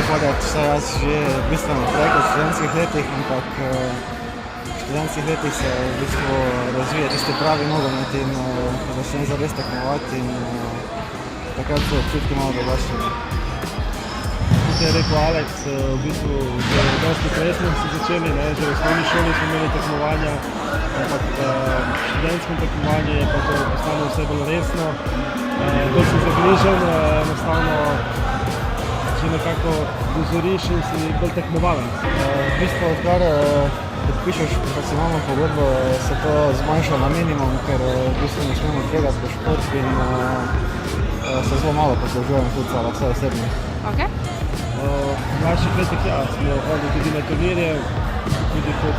hoditi, vsaj jaz že bistveno prej kot v študentskih letih, ampak v študentskih letih se v bistvu razvije tisti pravi nogomet in začnem zares tekmovati in takrat so občutki malo drugačni. Kot je rekel Aleks, v bistvu že dosti prej smo se začeli, že v osnovni šoli smo imeli tekmovanja, ampak v študentskem tekmovanju je pa to postalo vse bolj resno. Bolj si zagrižen, enostavno že nekako dozoriš in si bolj tekmovalen. V bistvu, odkar podpišeš profesionalno pogodbo, se to zmanjša na minimum, ker v bistvu ne smemo tvegati v šport in se zelo malo poslužujem futsala, vse osebno. Okay. V mlajših letih smo hodili tudi na turnirje, tudi kot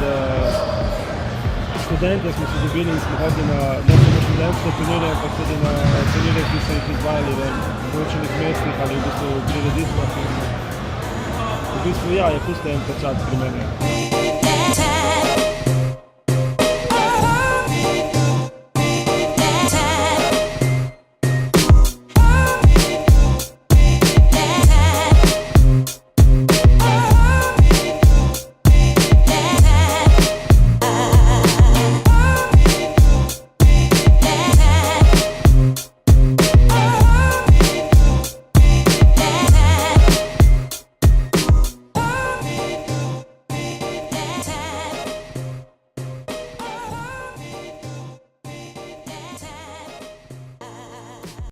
študente smo se dobili in smo hodili ne samo na študentske turnirje, ampak tudi na turnirje, ki so jih izvajali v določenih mestih ali v bistvu prireditvah. V bistvu je pusto en pečat pri meni.